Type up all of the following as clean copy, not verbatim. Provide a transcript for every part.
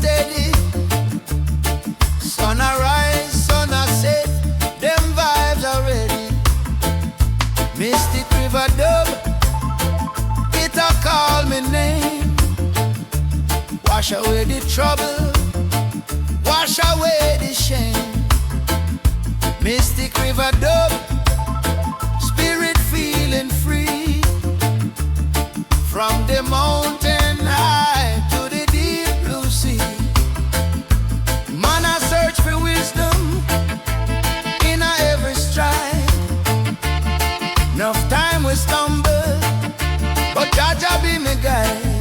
steady. Sun a rise, sun a set, them vibes are ready. Mystic River Dub, it a call me name. Wash away the trouble, wash away the shame. Mystic River Dub, spirit feeling free. From the mountain high to the deep blue sea. Man I search for wisdom in a every stride. Enough time we stumble, but Jaja be me guide.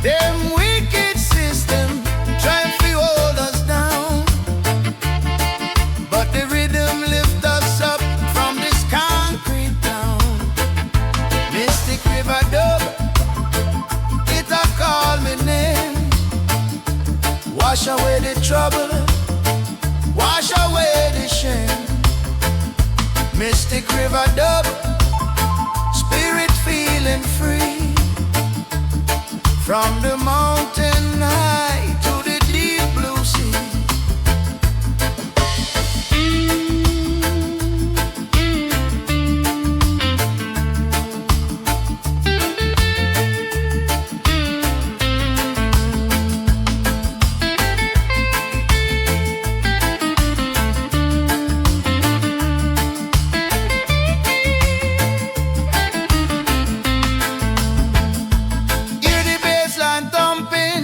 Them wicked system try to hold us down, but the rhythm lift us up from this concrete town. Mystic River Dub, it a call me name. Wash away the trouble, wash away the shame. Mystic River Dub, spirit feeling free. From the mountain high to the deep blue sea. Hear the bassline thumping,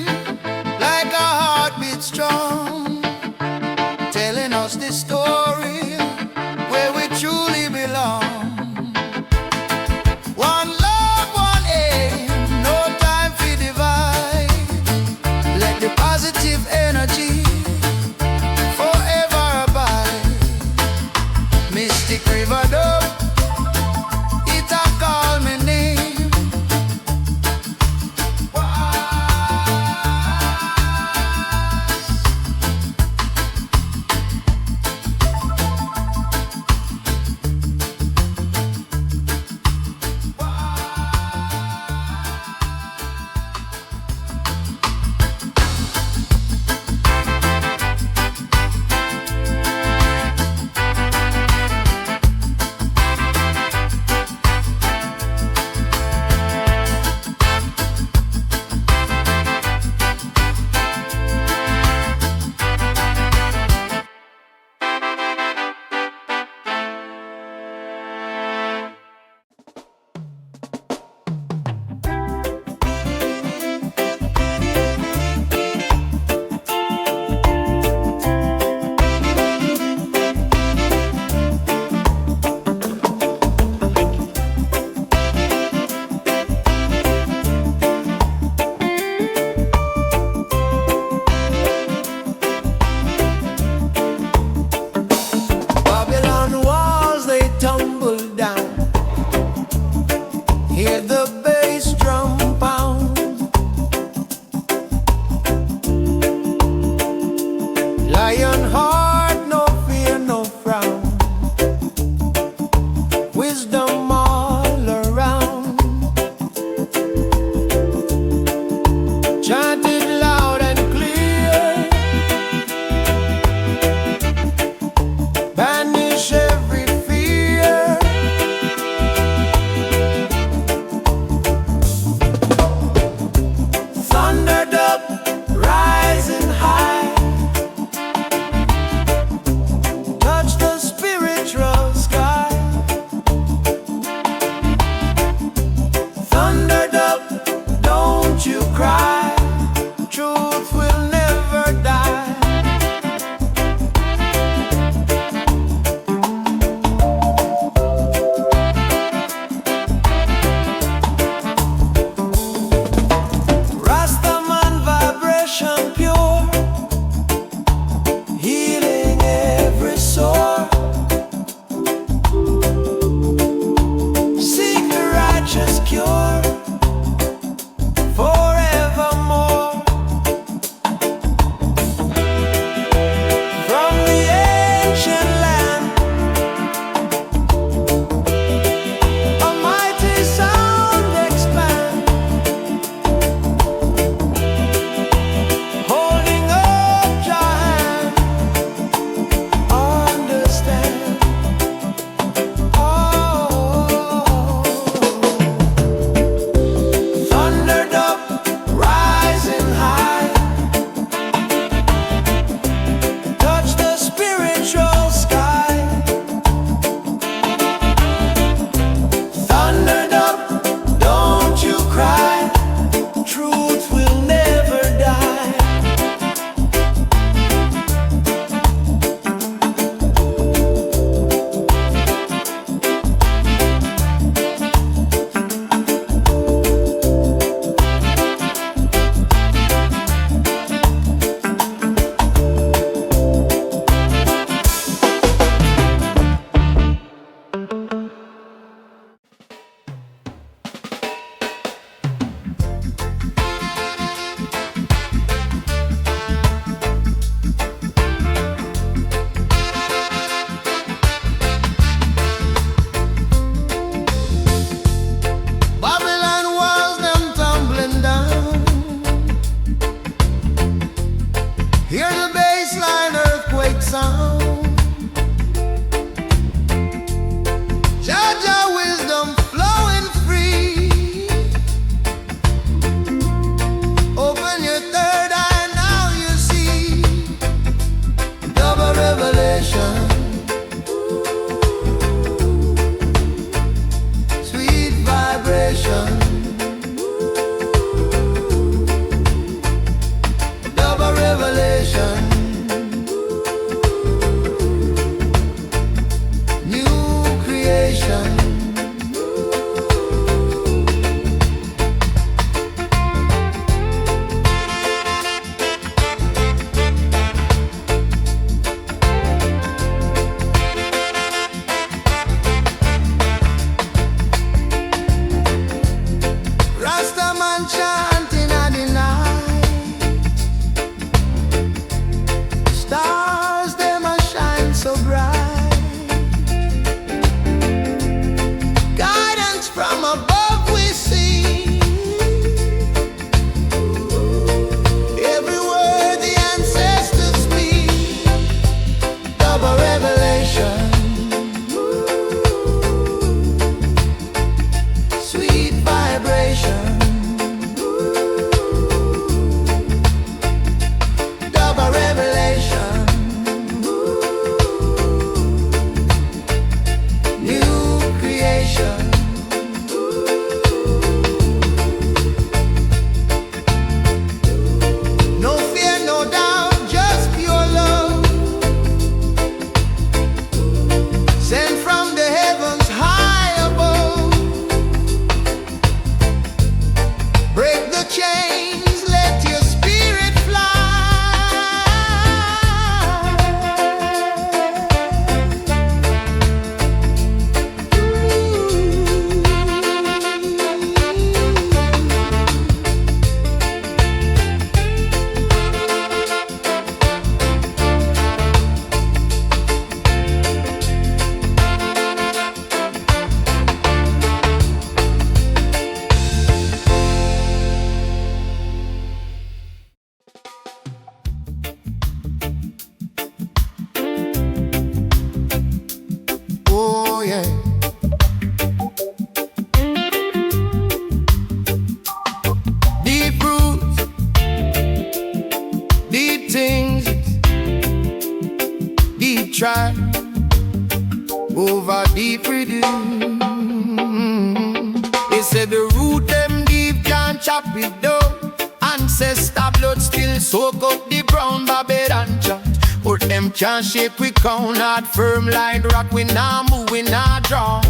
soak up the brown Babylon chant. But them can't shake we crown, hard firm like rock. We nah move, we nah drown.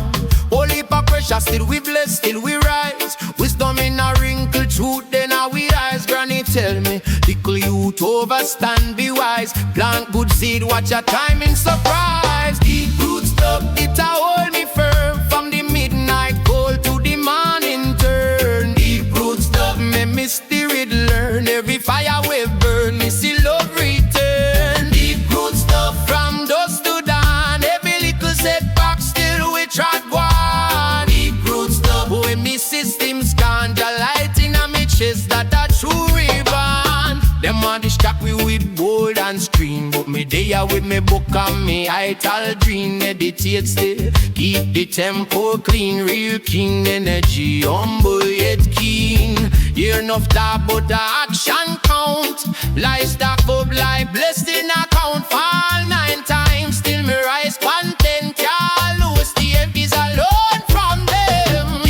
Whole heap of pressure, still we bless, still we rise. Wisdom in a wrinkle, truth then our we eyes. Granny tell me, little youth overstand, be wise. Plant good seed, watch your timing surprise. Deep roots up, it a hold me firm. From the midnight cold to the morning turn. Deep roots up, me spirit learn. Every fire we burn, me see love return. Deep roots up, from dusk to dawn. Every little setback, still we trod one. When me systems can't light in a me chest, that a true rebound. Them want to distract me with bold and screen, but me there with me book and me ital dream. Meditate still, keep the tempo clean. Real king energy, humble yet keen. Hear enough talk but the action count. Livestock up like blessed in account. Fall 9 times, still me rise content. Can't lose the MPs alone from them.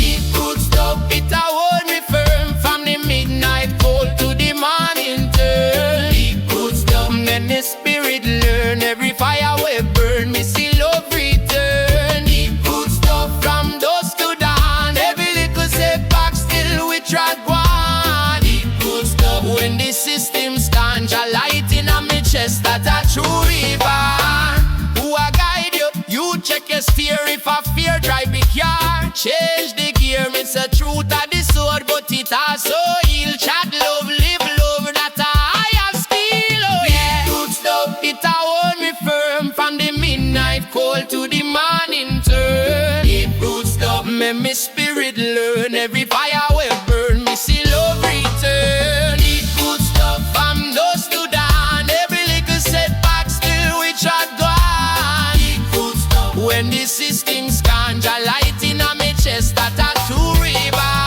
It a hold me firm from the midnight cold to the morning turn. Deep roots down, then the spirit learn. Every fire we burn, me see love return. Deep roots down, from dusk to dawn. Every little setback, still we trod one. Deep roots down, when the system stands, a light in a me chest, that a true rebound. Who a guide you? You check your steer. If a fear drive big car, change the gear. It's a truth of the sword, but it also heal. Chat love, live love, that a higher skill. Oh yeah, good stuff. It a hold me firm from the midnight cold to the morning turn. It good stuff, me spirit learn. Every fire we burn, me see love return. It good stuff, from dusk to dawn. Every little setback, still we trod gone. It good stuff, when the system's ganja light in a me chest, that a true rebound.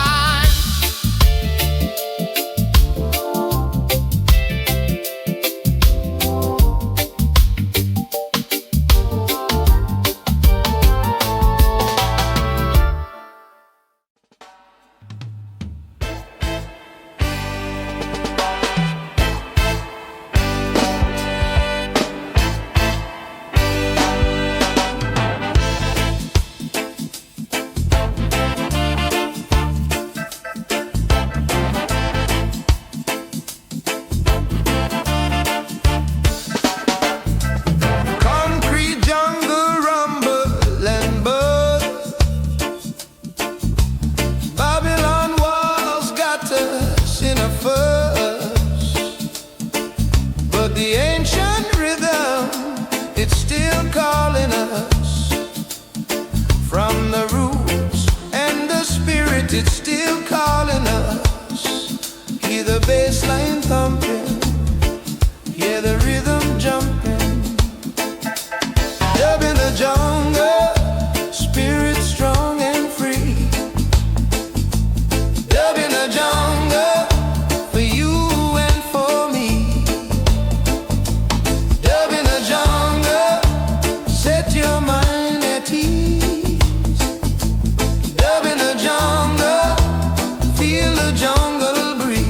It's still calling us. Hear the bass line thumping, hear the rhythm jumping. Dub in the jungle, spirit strong and free. Dub in the jungle, for you and for me. Dub in the jungle, set your mind at ease. Dub in the jungle, feel the jungle breeze.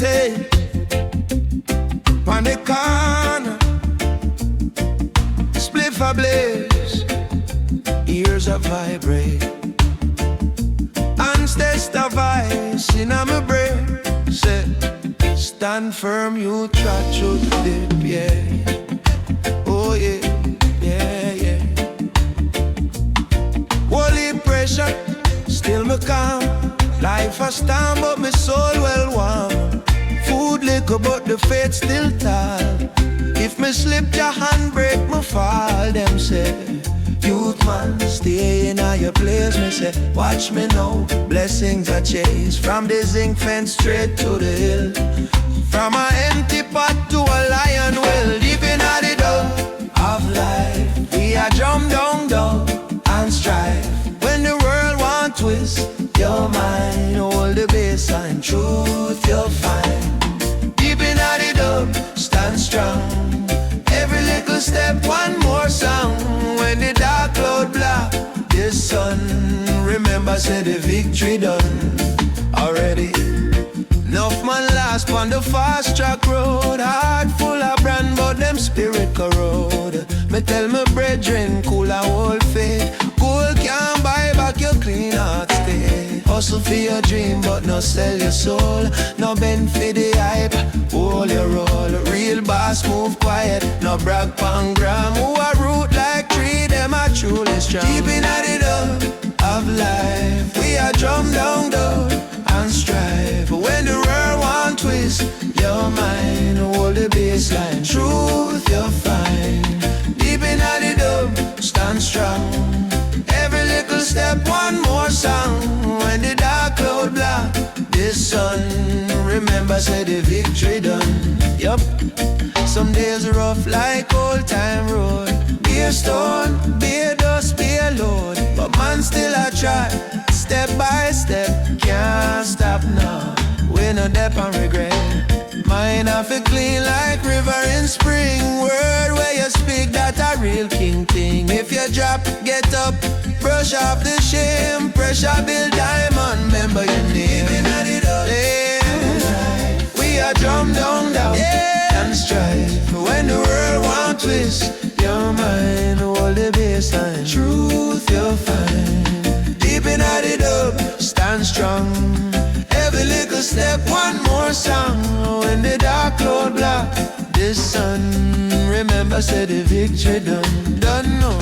meditate on the corner, spliff a blaze, ears a vibrate, and test a voice in my brain. Say, stand firm, you trot through the yeah. Oh yeah, yeah, yeah. Holy pressure, still me calm. Life a storm, but my soul well warm. Food liquor, but the faith still tall. If me slip your hand, break my fall. Them say, youth man, stay in your place. Me say, watch me now. Blessings I chase from the zinc fence straight to the hill. From a empty pot to a lion well. Deep in the dug of life, we are jump down, down and strive. When the world want twist your mind, hold the baseline, truth you'll find. Deep in the dub, stand strong. Every little step, one more sound. When the dark cloud block the sun, remember say the victory done already. Enough man last on the fast track road. Heart full of brand, but them spirit corrode. Me tell my brethren, cool and hold faith. Gold can't buy back your clean heart state. Hustle for your dream, but no sell your soul. No bend for the hype, hold your roll. Real boss move quiet, no brag pan gram. Who a root like tree, them a truly strong. Keeping at it up of life, we are drum down, down and strive. When the world want twist your mind, hold the baseline, truth you'll find. Deep in the dub, stand strong. Every little step, one more song. When the dark cloud block the sun, remember say the victory done. Yup. Some days rough like old time road. Be a stone, be a dust, be a load, but man still I try. Step by step, can't stop now. We no dep and regret. Mine have to clean like river in spring. Word where you speak, that a real king thing. If you drop, get up, brush off the shame. Pressure build diamond, remember your name. Yeah. We are drum down, down, yeah, and strive. When the world want twist your mind, hold the baseline, truth you'll find. Deep in the dub, stand strong. Every little step, one more song. When the dark cloud block the sun, remember say the victory done, done no.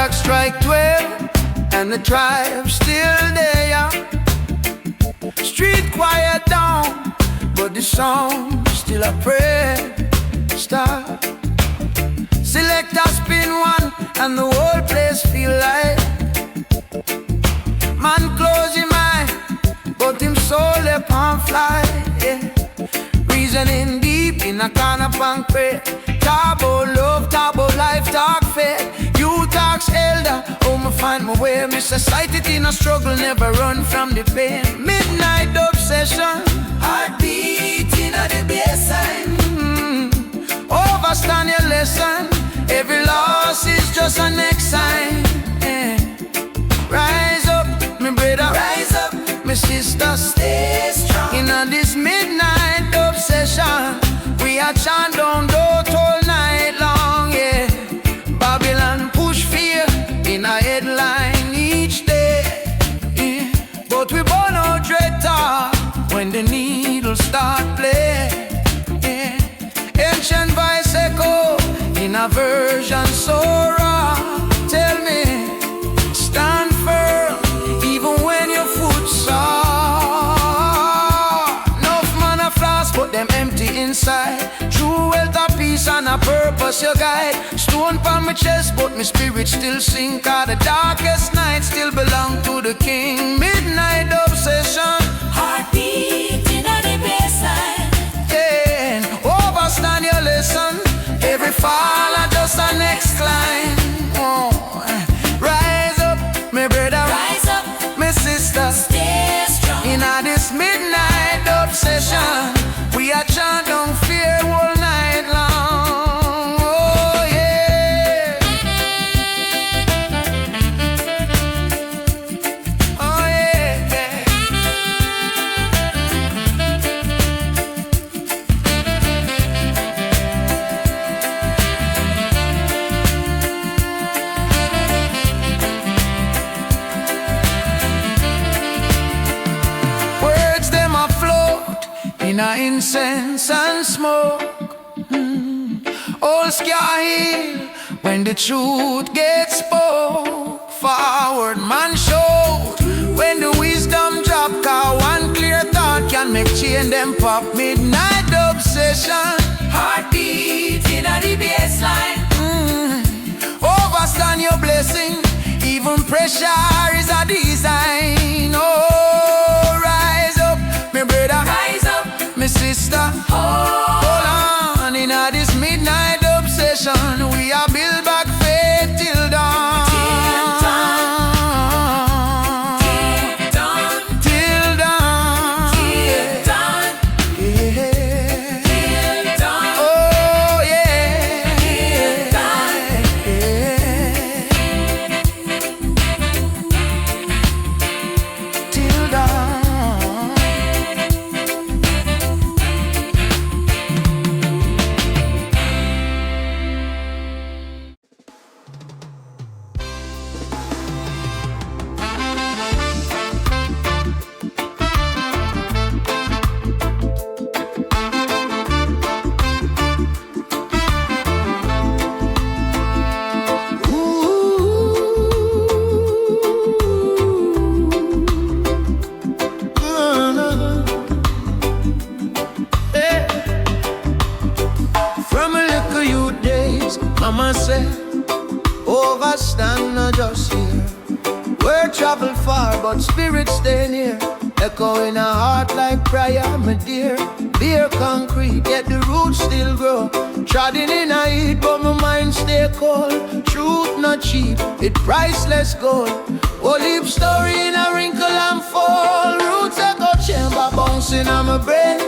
Strike 12 and the tribe still there. Street quiet down, but the song still a prayer. Start. Selector spin one and the whole place feel like. Man close him eye, but him soul upon fly. Yeah. Reasoning deep in a corner punk pray. Talk about love, talk about life, talk faith. You talks elder, oh me find my way. Me society in a struggle, never run from the pain. Midnight obsession, heartbeat in the baseline. Overstand your lesson, every loss is just a next sign. Yeah. Rise up, me brother, rise up, me sister, stay strong. In this midnight obsession, we are chant down doors all night long, yeah. Babylon push fear in a headline each day, yeah. But we burn out dread talk when the needle start play, yeah. Ancient voice echo in a version inside. True wealth of peace and a purpose your guide. Stone from my chest but my spirit still sing. Cause the darkest night still belong to the king. Midnight obsession, Heartbeat in the baseline. yeah, overstand your lesson. Every fall are just a next climb. Oh, rise up, my brother, Rise up, my sister. stay strong. In a this midnight obsession, we are chant on fear all night long. Oh yeah, oh yeah. Words them afloat in a incense and smoke. All scar heal when the truth gets spoke. Forward man showed when the wisdom drop. Cause one clear thought can make chain them pop. Midnight obsession, Heartbeat in the baseline. overstand your blessing. Even pressure is a design. Oh, rise up, my brother, Rise up, my sister. Hold on, in a this midnight obsession, we are build back faith till dawn. Till dawn. Till dawn. Till dawn. Yeah. Till dawn. Oh yeah. Till dawn. Till dawn. From a little youth days, Mama said, overstand not just here. Word travel far, but spirit stay near. Echo in a heart like prayer, my dear. Beer concrete, yet the roots still grow. Trodden in a heat, but my mind stay cold. Truth not cheap, it priceless gold. Whole heap story in a wrinkle and fall. Roots echo chamber bouncing on my brain.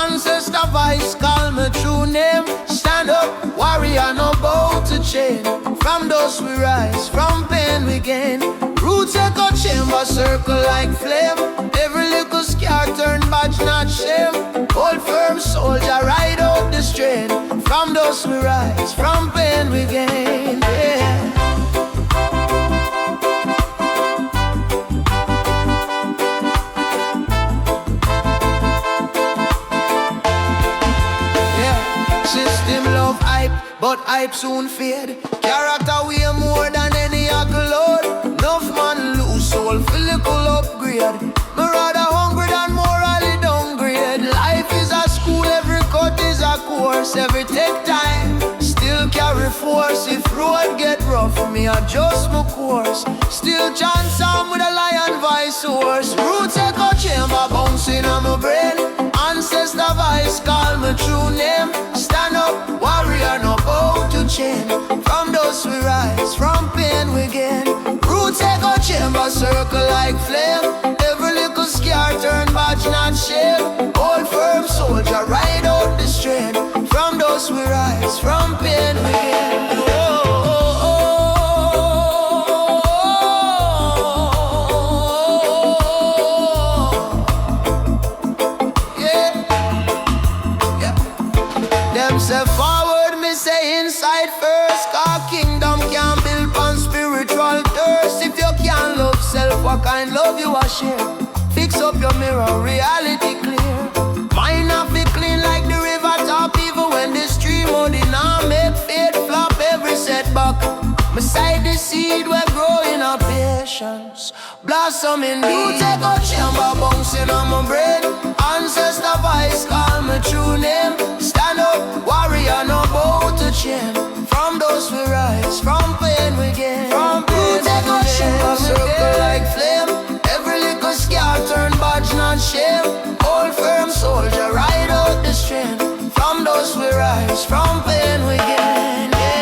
Ancestor voice call my true name. Stand up, warrior, no bow to chain. From dust we rise, from pain we gain. Roots echo chamber circle like flame. Every little scar turn badge, not shame. Hold firm soldier, ride out the strain. From dust we rise, from pain we gain. Yeah. System love hype, but hype soon fade. Character way more than any accolade. Enough man lose soul, physical upgrade. Me rather hungry than morally downgrade. Life is a school, every cut is a course. Every take time, still carry force. If road get rough, me adjust my course. Still chant sound with a lion voice source. Roots echo chamber bouncing on my brain. Ancestor voice call my true name. Stand up, warrior, no bow to chain. From dust we rise, from pain we gain. Roots echo chamber circle like flame. Every little scar turn badge, not shame. Hold firm soldier, ride out the strain. From dust we rise, from pain we gain. Oh, oh, oh. Say forward, me say inside first. Cause kingdom can't build on spiritual thirst. If you can't love self, what kind love you a share? Fix up your mirror, reality clear. Mind not be clean like the river top. Even when the stream muddy, now make fade flop every setback. Beside the seed we're growing our patience, blossoming deep. Take a chamber bouncing on my brain. Ancestor voice call my true name. deliverance from pain we gain, yeah.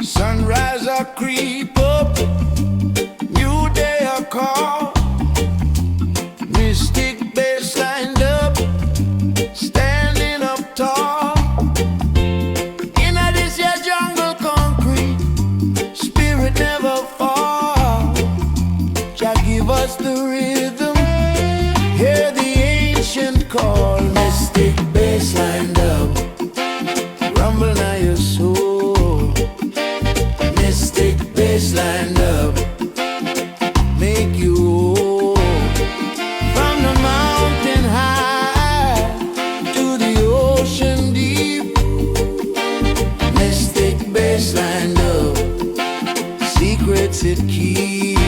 Sunrise I creep up, new day I call. Mystic bass lined up, standing up tall. In a this here jungle concrete, spirit never fall. Jah give us the rhythm, hear the ancient call. Mystic bass lined up, rumble now your soul. Mystic bass lined up, make you whole. From the mountain high to the ocean deep, mystic bass lined up, secrets it keeps.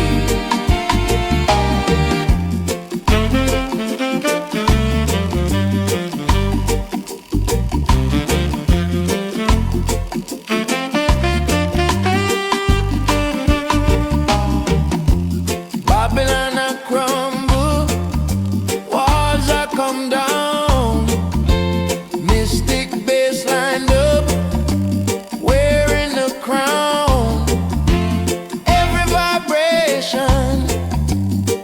Babylon a crumble, walls a come down. Mystic bass lined up, wearing the crown. Every vibration,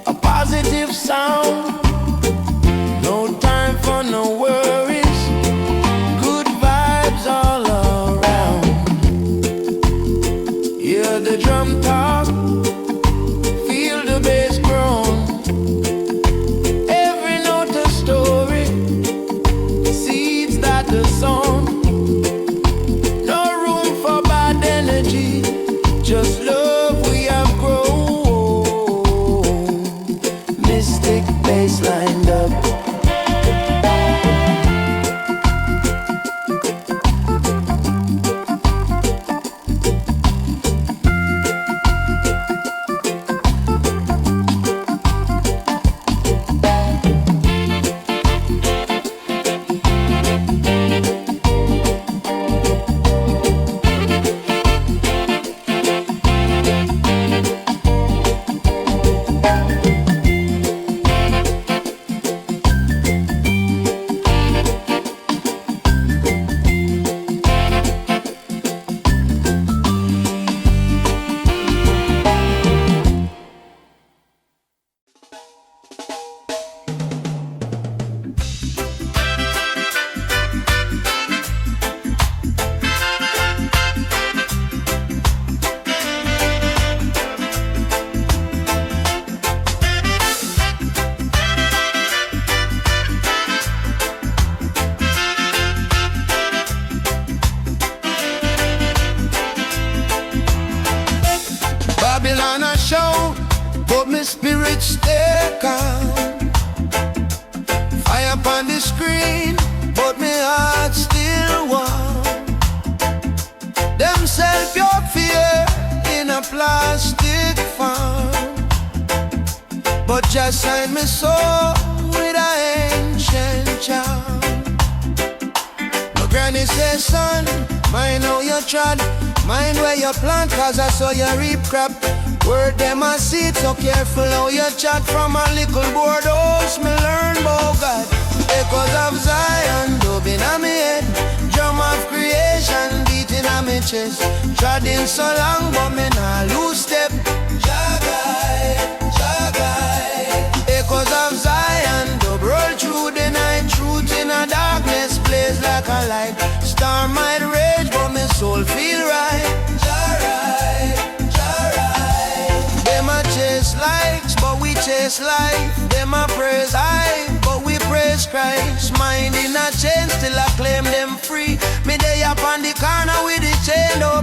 a positive sound. No time for no worries, good vibes all around. Hear the drum talk, feel the bass groan. Every note a story, seeds that are sown. No room for bad energy, just love we have grown. Mystic bass lined up. Babylon a shout, but my spirit stay calm. Fire upon the screen, but my heart still warm. Them sell pure fear in a plastic farm, but just sign me soul with a ancient charm. My granny says, son, mind how you trod, mind where you plant, cause I saw you reap crop. Word them a seed, so careful how you chat. From a little board house, me learn about God. Echoes of Zion, dubbing on me head. Drum of creation, beating on me chest. Treading so long, but me nah lose step. Jagai, Jagai. Echoes of Zion, dub roll through the night. Truth in a darkness, blaze like a light. Star might rage, but me soul feel right. Jarai, Jarai. Them a chase likes, but we chase life. Them a praise I, but we praise Christ. Mind in a chain, still I claim them free. Me day up on the corner with the chain up.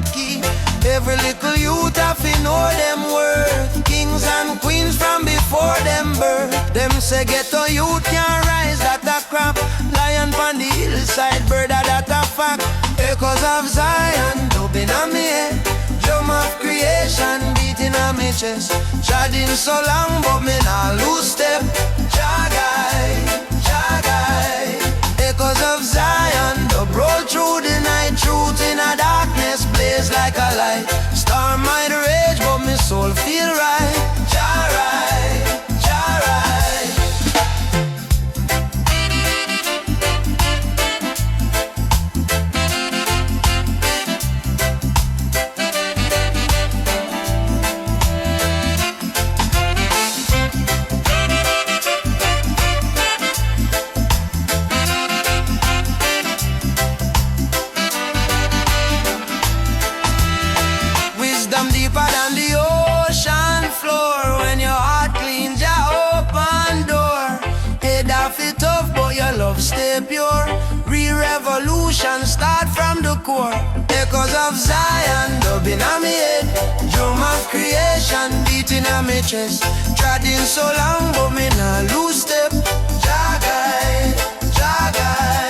Every little youth have to know them worth. Kings and queens from before them birth. Them say ghetto youth can't rise, that a crap. Lion on the hillside, bird that a fact. Echoes of Zion, dubbing on me head. Drum of creation, beating on me chest. Treading so long, but me not lose step. Jagai, Jagai. Echoes of Zion, dub roll through the night. Truth in a darkness, blaze like a light. Storm might rage, but me soul feel right. Jarai, Jarai. Wisdom deeper than the ocean floor. When your heart cleans, your open door. Head off it tough, but your love stay pure. Re-revolution start from the core. Echoes of Zion, dubbing on me head. Drum of creation, beating on me chest. Treading so long, but me not lose step. Jagai, Jagai.